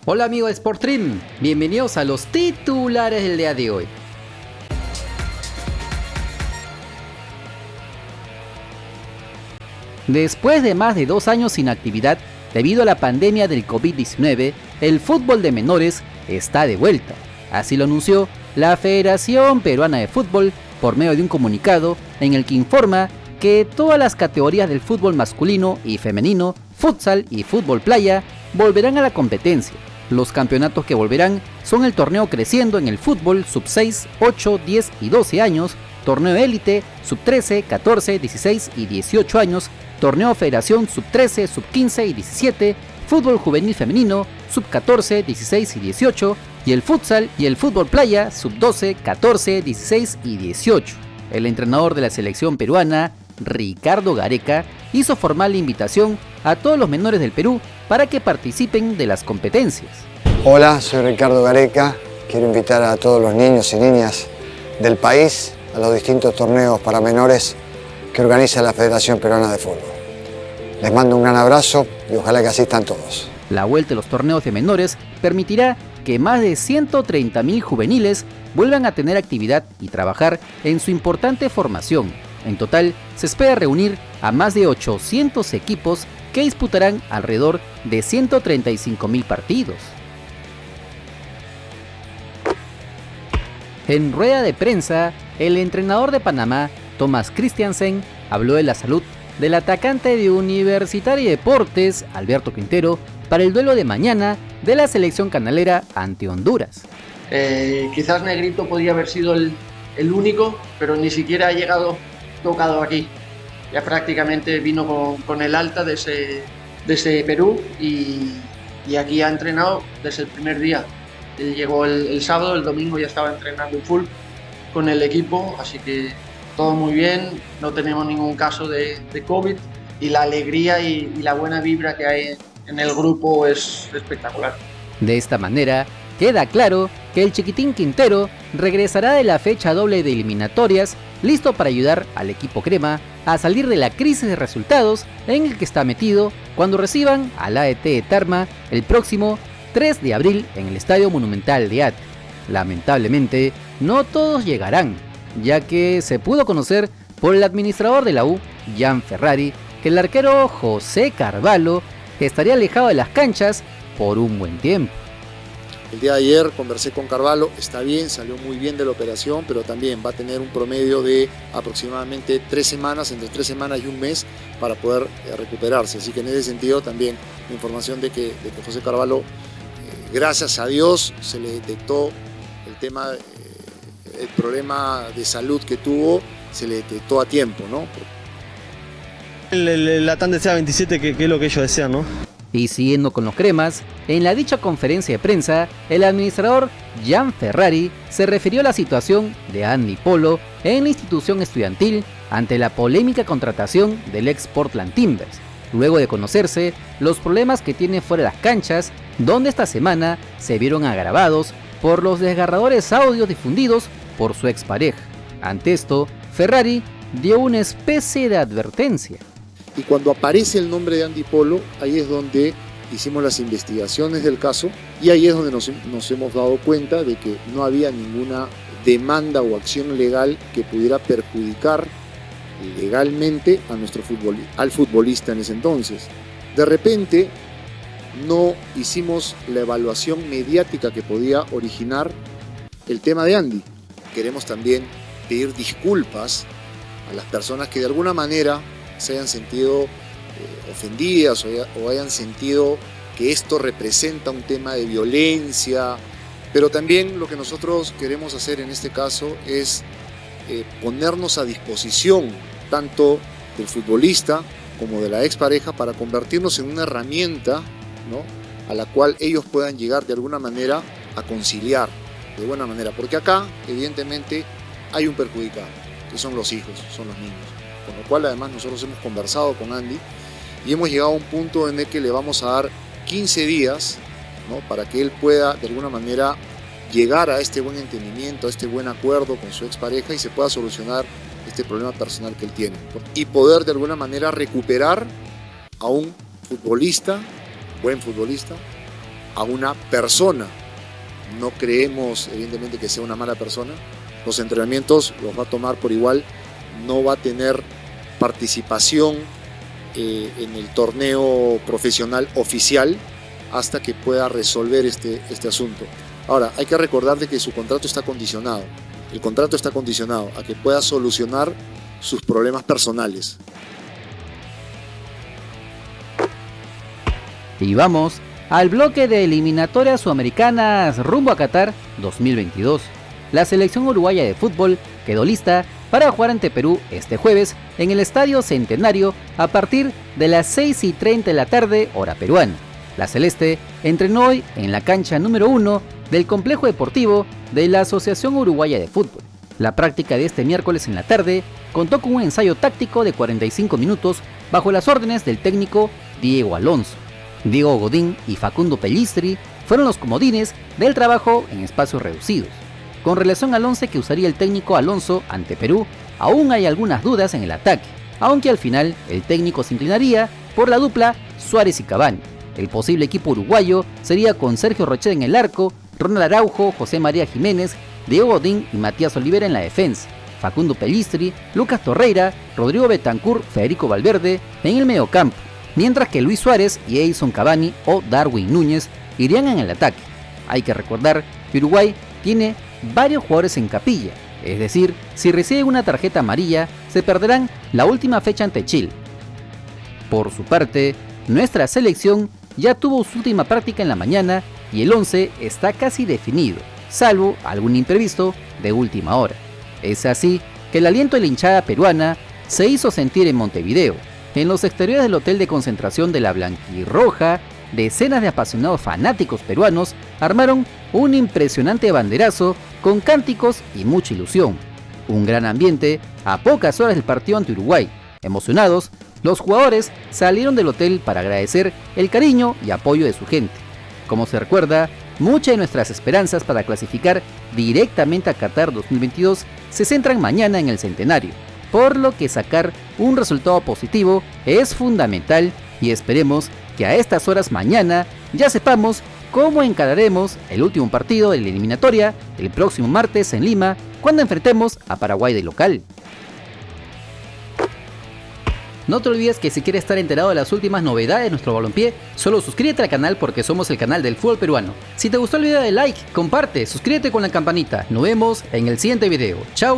Hola amigos de Sportstream, bienvenidos a los titulares del día de hoy. Después de más de 2 años sin actividad debido a la pandemia del COVID-19, el fútbol de menores está de vuelta. Así lo anunció la Federación Peruana de Fútbol por medio de un comunicado en el que informa que todas las categorías del fútbol masculino y femenino, futsal y fútbol playa volverán a la competencia. Los campeonatos que volverán son el torneo Creciendo en el fútbol sub 6, 8, 10 y 12 años, torneo élite sub 13, 14, 16 y 18 años, torneo Federación sub 13, sub 15 y 17, fútbol juvenil femenino sub 14, 16 y 18 y el futsal y el fútbol playa sub 12, 14, 16 y 18. El entrenador de la selección peruana, Ricardo Gareca, hizo formal invitación a todos los menores del Perú para que participen de las competencias. Hola, soy Ricardo Gareca. Quiero invitar a todos los niños y niñas del país a los distintos torneos para menores que organiza la Federación Peruana de Fútbol. Les mando un gran abrazo y ojalá que asistan todos. La vuelta de los torneos de menores permitirá que más de 130.000 juveniles vuelvan a tener actividad y trabajar en su importante formación. En total, se espera reunir a más de 800 equipos que disputarán alrededor de 135.000 partidos. En rueda de prensa, el entrenador de Panamá, Thomas Christiansen, habló de la salud del atacante de Universitario de Deportes, Alberto Quintero, para el duelo de mañana de la selección canalera ante Honduras. Quizás Negrito podía haber sido el único, pero ni siquiera ha llegado tocado aquí. Ya prácticamente vino con el alta desde Perú y aquí ha entrenado desde el primer día. Él llegó el sábado, el domingo ya estaba entrenando en full con el equipo, así que todo muy bien, no tenemos ningún caso de COVID y la alegría y la buena vibra que hay en el grupo es espectacular. De esta manera, queda claro que el Chiquitín Quintero regresará de la fecha doble de eliminatorias, listo para ayudar al equipo crema a salir de la crisis de resultados en el que está metido cuando reciban al AET de Tarma el próximo 3 de abril en el Estadio Monumental de Ate. Lamentablemente, no todos llegarán, ya que se pudo conocer por el administrador de la U, Jan Ferrari, que el arquero José Carvalho estaría alejado de las canchas por un buen tiempo. El día de ayer conversé con Carvalho, está bien, salió muy bien de la operación, pero también va a tener un promedio de aproximadamente 3 semanas, entre 3 semanas y un mes, para poder recuperarse. Así que en ese sentido también la información de que José Carvalho, gracias a Dios, se le detectó el problema de salud que tuvo, se le detectó a tiempo, ¿no? La TAN desea 27, que es lo que ellos desean, ¿no? Y siguiendo con los cremas, en la dicha conferencia de prensa, el administrador Jan Ferrari se refirió a la situación de Andy Polo en la institución estudiantil ante la polémica contratación del ex Portland Timbers, luego de conocerse los problemas que tiene fuera de las canchas, donde esta semana se vieron agravados por los desgarradores audios difundidos por su expareja. Ante esto, Ferrari dio una especie de advertencia. Y cuando aparece el nombre de Andy Polo, ahí es donde hicimos las investigaciones del caso y ahí es donde nos hemos dado cuenta de que no había ninguna demanda o acción legal que pudiera perjudicar legalmente al futbolista en ese entonces. De repente no hicimos la evaluación mediática que podía originar el tema de Andy. Queremos también pedir disculpas a las personas que de alguna manera se hayan sentido ofendidas o hayan sentido que esto representa un tema de violencia, pero también lo que nosotros queremos hacer en este caso es ponernos a disposición tanto del futbolista como de la expareja para convertirnos en una herramienta, ¿no?, a la cual ellos puedan llegar de alguna manera a conciliar de buena manera, porque acá evidentemente hay un perjudicado, que son los hijos, son los niños. Con lo cual además nosotros hemos conversado con Andy y hemos llegado a un punto en el que le vamos a dar 15 días, ¿no?, para que él pueda de alguna manera llegar a este buen entendimiento, a este buen acuerdo con su expareja y se pueda solucionar este problema personal que él tiene y poder de alguna manera recuperar a un futbolista, buen futbolista, a una persona. No creemos, evidentemente, que sea una mala persona. Los entrenamientos los va a tomar por igual. No va a tener participación en el torneo profesional oficial hasta que pueda resolver este asunto. Ahora, hay que recordar de que su contrato está condicionado. El contrato está condicionado a que pueda solucionar sus problemas personales. Y vamos al bloque de eliminatorias sudamericanas rumbo a Qatar 2022. La selección uruguaya de fútbol quedó lista para jugar ante Perú este jueves en el Estadio Centenario a partir de las 6:30 de la tarde, hora peruana. La Celeste entrenó hoy en la cancha número 1 del complejo deportivo de la Asociación Uruguaya de Fútbol. La práctica de este miércoles en la tarde contó con un ensayo táctico de 45 minutos bajo las órdenes del técnico Diego Alonso. Diego Godín y Facundo Pellistri fueron los comodines del trabajo en espacios reducidos. Con relación al once que usaría el técnico Alonso ante Perú, aún hay algunas dudas en el ataque, aunque al final el técnico se inclinaría por la dupla Suárez y Cavani. El posible equipo uruguayo sería con Sergio Rochet en el arco, Ronald Araujo, José María Jiménez, Diego Godín y Matías Olivera en la defensa, Facundo Pellistri, Lucas Torreira, Rodrigo Betancur, Federico Valverde en el mediocampo, mientras que Luis Suárez y Edison Cavani o Darwin Núñez irían en el ataque. Hay que recordar que Uruguay tiene varios jugadores en capilla, es decir, si reciben una tarjeta amarilla, se perderán la última fecha ante Chile. Por su parte, nuestra selección ya tuvo su última práctica en la mañana y el 11 está casi definido, salvo algún imprevisto de última hora. Es así que el aliento de la hinchada peruana se hizo sentir en Montevideo. En los exteriores del hotel de concentración de la Blanquirroja, decenas de apasionados fanáticos peruanos armaron un impresionante banderazo con cánticos y mucha ilusión. Un gran ambiente a pocas horas del partido ante Uruguay. Emocionados, los jugadores salieron del hotel para agradecer el cariño y apoyo de su gente. Como se recuerda, muchas de nuestras esperanzas para clasificar directamente a Qatar 2022 se centran mañana en el Centenario, por lo que sacar un resultado positivo es fundamental y esperemos que a estas horas mañana ya sepamos cómo encararemos el último partido de la eliminatoria el próximo martes en Lima, cuando enfrentemos a Paraguay de local. No te olvides que si quieres estar enterado de las últimas novedades de nuestro balompié, solo suscríbete al canal porque somos el canal del fútbol peruano. Si te gustó el video, dale like, comparte, suscríbete con la campanita. Nos vemos en el siguiente video. ¡Chao!